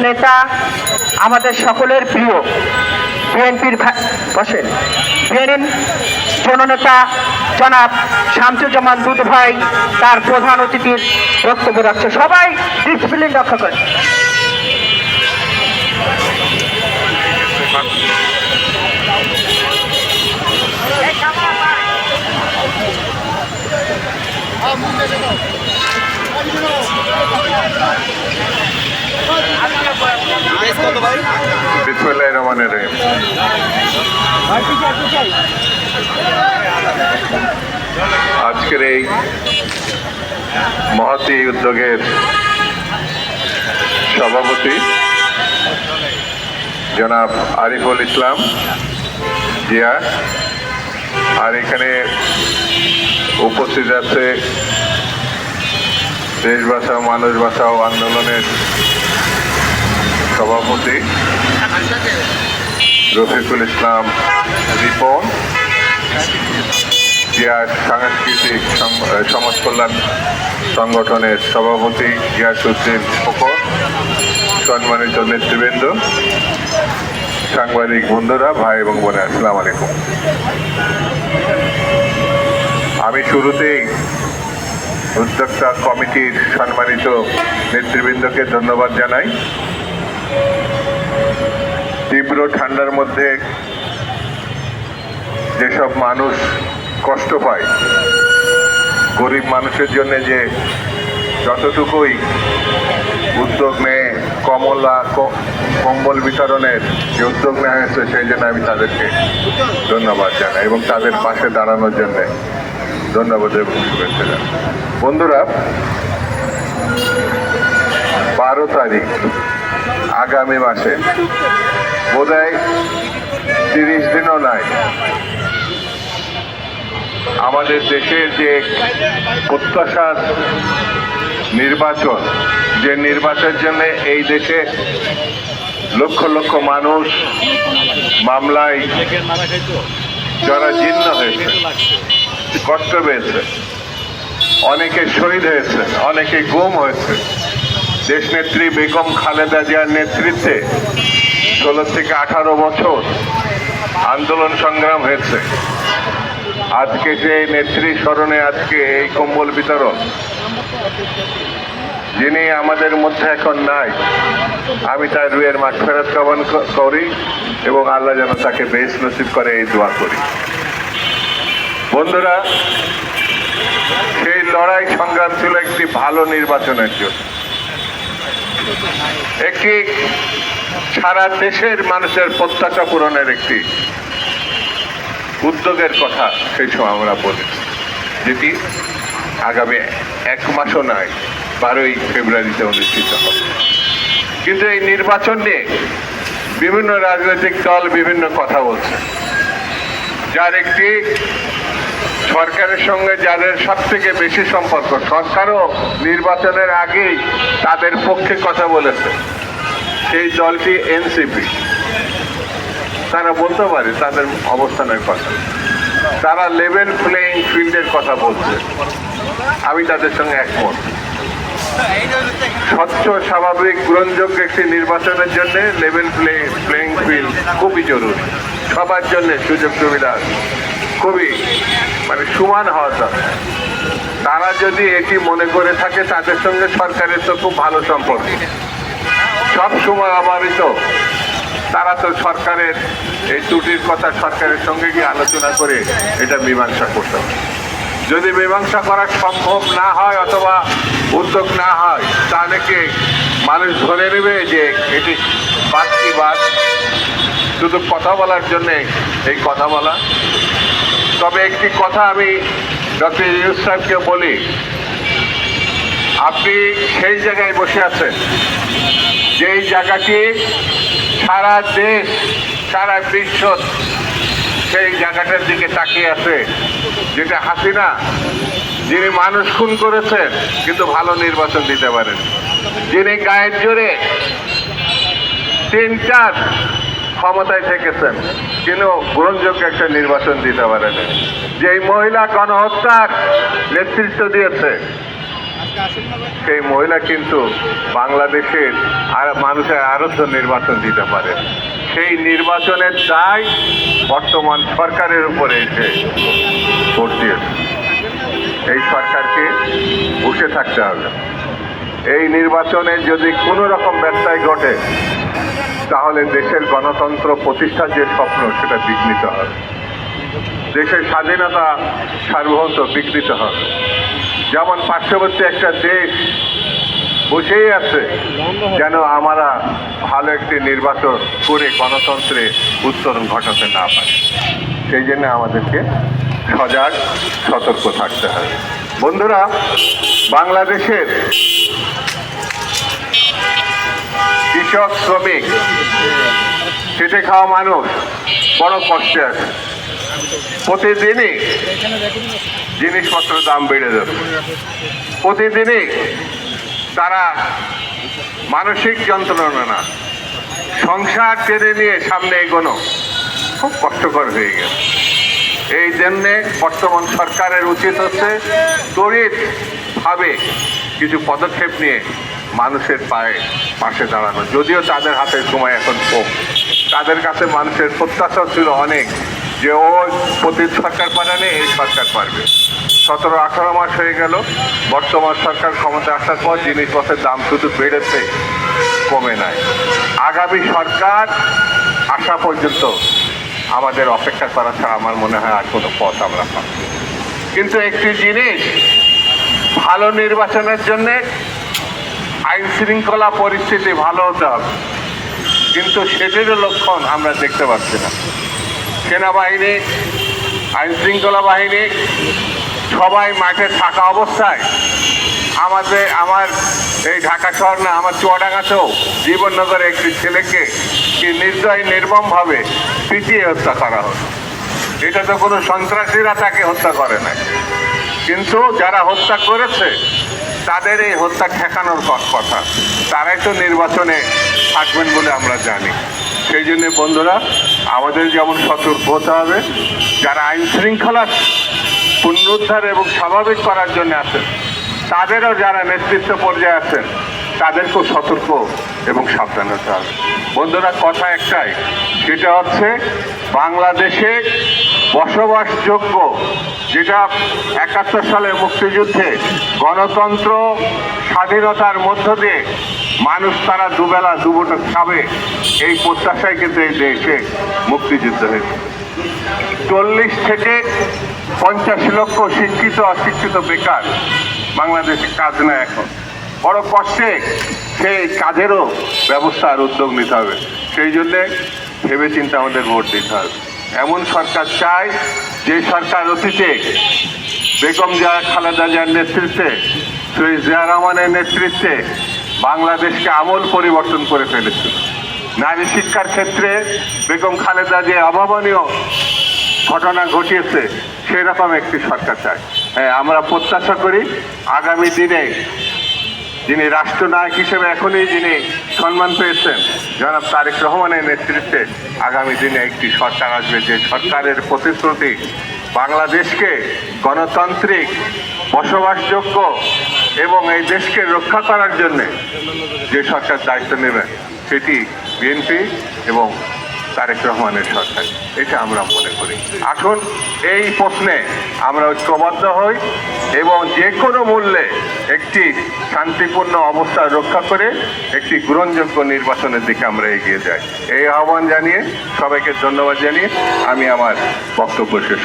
নেতা, আমাদের সকলের প্রিয় বিএনপির বসেন বিএনপির জননেতা জনাব শামসুজ্জামান দুধ ভাই তার প্রধান অতিথির বক্তব্য রাখছে। সবাই ডিসিপ্লিন রক্ষা করে। আজকের এই মহতী উদ্যোগের সভাপতি জনাব আরিফুল ইসলাম জিয়া, আর এখানে উপস্থিত আছে দেশ বাঁচাও মানুষ বাঁচাও আন্দোলনের সভাপতি রফিকুল ইসলাম রিপন, জিয়া সাংস্কৃতিক সমাজ কল্যাণ সংগঠনের সভাপতি গিয়াসউদ্দিন ফখর, সম্মানিত নেতৃবৃন্দ, সাংবাদিক বন্ধুরা, ভাই এবং বোনে, আসসালামু আলাইকুম। আমি শুরুতেই উদ্যোক্তা কমিটির সম্মানিত নেতৃবৃন্দকে ধন্যবাদ জানাই। তীব্র ঠান্ডার মধ্যে যেসব মানুষ কষ্ট পায়, গরিব মানুষের জন্য যে যতটুকুই উদ্যোগ নেয়, কম্বল বিতরণের যে উদ্যোগ নেওয়া হয়েছে, সেই জন্য আমি তাদেরকে ধন্যবাদ জানাই এবং তাদের পাশে দাঁড়ানোর জন্য ধন্যবাদ এবং শুভেচ্ছা জানাই। বন্ধুরা, 12 তারিখ আগামী মাসে, বোধহয় 30 দিনও নাই, আমাদের দেশের যে প্রত্যাশার নির্বাচন, যে নির্বাচনের জন্য এই দেশে লক্ষ লক্ষ মানুষ মামলায় যারা জীর্ণ হয়েছে, কষ্ট পেয়েছে, অনেকে শহীদ হয়েছে, অনেকে গুম হয়েছে। দেশনেত্রী বেগম খালেদা জিয়ার নেতৃত্বে 16 থেকে 18 বছর আন্দোলন সংগ্রাম হয়েছে। আজকে যে নেত্রী স্মরণে আজকে এই কম্বল বিতরণ, যিনি আমাদের মধ্যে এখন নাই, আমি তার রুহের মাগফিরাত কামনা করি এবং আল্লাহ যেন তাকে বেহেশত নসিব করে, এই দোয়া করি। বন্ধুরা, সেই লড়াই সংগ্রাম ছিল একটি ভালো নির্বাচনের জন্য, একটি সারা দেশের মানুষের প্রত্যাশা পূরণের একটি উদ্যোগের কথা সেই সময় আমরা বলি, যেটি আগামী 1 মাসও নয়, 12ই ফেব্রুয়ারিতে অনুষ্ঠিত হবে। কিন্তু এই নির্বাচন নিয়ে বিভিন্ন রাজনৈতিক দল বিভিন্ন কথা বলছে, যার একটি সরকারের সঙ্গে যাদের সব থেকে বেশি সম্পর্ক, সরকারও নির্বাচনের আগেই তাদের পক্ষে কথা বলেছে, সেই দলটি এনসিপি। তারা বলতে পারে তাদের অবস্থানের কথা, তারা লেভেল প্লেইং ফিল্ডের কথা বলছে, আমি তাদের সঙ্গে একমত। স্বচ্ছ, স্বাভাবিক, গ্রহণযোগ্য একটি নির্বাচনের জন্য লেভেল প্লেইং ফিল্ড খুবই জরুরি। সবার জন্য সুযোগ সুবিধা খুবই সমান হওয়া দরকার। তারা যদি এটি মনে করে থাকে, তাদের সঙ্গে সরকারের তো খুব ভালো সম্পর্ক, সব সময় অবারিত, তারা তো সরকারের এই ত্রুটির কথা সরকারের সঙ্গে গিয়ে আলোচনা করে এটা মীমাংসা করতে হবে। যদি মীমাংসা করা সম্ভব না হয় অথবা উদ্যোগ না হয়, তাহলে কি মানুষ ধরে নেবে যে এটি বাদ, শুধু কথা বলার জন্যে এই কথা বলা। তবে একটি কথা আমি ডক্টর ইউনূস সাহেবকে বলি, আপনি সেই জায়গায় বসে আছেন যেই জায়গাটি সারা দেশ, সারা বিশ্ব সেই জায়গাটার দিকে তাকিয়ে আছে, যেটা হাসিনা, যিনি মানুষ খুন করেছেন কিন্তু ভালো নির্বাচন দিতে পারেন, যিনি গায়ের জোরে 3 ক্ষমতায় থেকেছেন কিন্তু গ্রহণযোগ্য একটা নির্বাচন দিতে পারেন, যেই মহিলা গণহত্যার নেতৃত্ব দিয়েছে, সেই মহিলা কিন্তু বাংলাদেশের আর মানুষের আরাধ্য নির্বাচন দিতে পারে। সেই নির্বাচনের দায় বর্তমান সরকারের উপরে এসে ভোট দিয়েছে। এই সরকারকে বসে থাকতে হবে। এই নির্বাচনে যদি কোনো রকম ব্যত্যয় ঘটে তাহলে দেশের গণতন্ত্র প্রতিষ্ঠার যে স্বপ্ন সেটা বিঘ্নিত হবে, দেশের স্বাধীনতা সার্বভৌমত্ব বিঘ্নিত হবে। যেমন পার্শ্ববর্তী একটা দেশ বসেই আছে যেন আমরা ভালো একটি নির্বাচন করে গণতন্ত্রে উত্তরণ ঘটাতে না পারি। সেই জন্য আমাদেরকে সজাগ সতর্ক থাকতে হবে। বন্ধুরা, বাংলাদেশের কৃষক, শ্রমিক, খেটে খাওয়া মানুষ বড় কষ্টে আছে। প্রতিদিনই জিনিসপত্রের দাম বেড়ে যাচ্ছে। প্রতিদিনই তারা মানসিক যন্ত্রণা না, সংসার টেনে নিয়ে সামনে এগোনো খুব কষ্টকর হয়ে গেছে। এই জন্যে বর্তমান সরকারের উচিত হচ্ছে তড়িৎভাবে কিছু পদক্ষেপ নিয়ে মানুষের পাশে দাঁড়ানো। যদিও তাদের হাতে সময় এখন কম, তাদের কাছে মানুষের প্রত্যাশা ছিল অনেক যে ও সরকার পারেনি, এই সরকার পারবে। 17-18 মাস হয়ে গেল বর্তমান সরকার ক্ষমতা আসার পর জিনিসপত্রের দাম শুধু বেড়েছে, কমে নাই। আগামী সরকার আসা পর্যন্ত আমাদের অপেক্ষা করা ছাড়া আমার মনে হয় আর কোনো পথ আমরা পাব। কিন্তু একটি জিনিস, ভালো নির্বাচনের জন্যে আইন শৃঙ্খলা পরিস্থিতি ভালো হতে হবে, কিন্তু সেটিরও লক্ষণ আমরা দেখতে পাচ্ছি না। সেনাবাহিনী, আইন শৃঙ্খলা বাহিনী সবাই মাঠে থাকা অবস্থায় আমার এই ঢাকা শহর না, আমার চুয়াডাঙ্গাতেও জীবননগরে একটি ছেলেকে কি নির্মমভাবে পিটিয়ে হত্যা করা হলো। এটা তো কোনো সন্ত্রাসীরা তাকে হত্যা করে নাই, কিন্তু যারা হত্যা করেছে তাদের এই হত্যা ঠেকানোর কথা। তারাই তো নির্বাচনে থাকবেন বলে আমরা জানি। সেই জন্য বন্ধুরা, আমাদের যেমন সতর্ক হতে হবে, যারা আইন শৃঙ্খলা পুনরুদ্ধার এবং স্বাভাবিক করার জন্য আছেন, তাদেরও যারা নেতৃত্ব পর্যায়ে আছেন তাদেরকেও সতর্ক এবং সাবধান হতে হবে। বন্ধুরা, কথা একটাই, সেটা হচ্ছে বাংলাদেশে বসবাসযোগ্য, যেটা 71 সালে মুক্তিযুদ্ধে গণতন্ত্র স্বাধীনতার মধ্য দিয়ে মানুষ তারা দুবেলা দুমুঠো খাবে, এই প্রত্যাশায় কিন্তু এই দেশে মুক্তিযুদ্ধ হয়েছে। 40 থেকে 50 লক্ষ শিক্ষিত অশিক্ষিত বেকার বাংলাদেশে, কাজ না এখন, বড় কষ্টে। সেই কাজেরও ব্যবস্থার উদ্যোগ নিতে হবে। সেই জন্যে ভেবে চিন্তে আমাদের ভোট দিতে হবে। এমন সরকার চাই যে সরকার অতীতে বেগম খালেদা জিয়ার নেতৃত্বে, শহীদ জিয়া রহমানের নেতৃত্বে বাংলাদেশকে আমূল পরিবর্তন করে ফেলেছিল। নারী শিক্ষার ক্ষেত্রে বেগম খালেদা জিয়া অভাবনীয় ঘটনা ঘটিয়েছে, সেই রকম একটি সরকার চাই। হ্যাঁ, আমরা প্রত্যাশা করি আগামী দিনে যিনি রাষ্ট্রনায়ক হিসেবে এখনই যিনি সম্মান পেয়েছেন জনাব তারেক রহমানের নেতৃত্বে আগামী দিনে একটি সরকার আসবে, যে সরকারের প্রতিশ্রুতি বাংলাদেশকে গণতান্ত্রিক, বসবাসযোগ্য এবং এই দেশকে রক্ষা করার জন্যে যে সরকার দায়িত্ব নেবেন সেটি বিএনপি এবং তারেক রহমানের সরকার, এটা আমরা মনে করি। আসুন এই প্রশ্নে আমরা ঐক্যবদ্ধ হই এবং যে কোনো মূল্যে একটি শান্তিপূর্ণ অবস্থা রক্ষা করে একটি গ্রহণযোগ্য নির্বাচনের দিকে আমরা এগিয়ে যাই। এই আহ্বান জানিয়ে সবাইকে ধন্যবাদ জানিয়ে আমি আমার বক্তব্য শেষ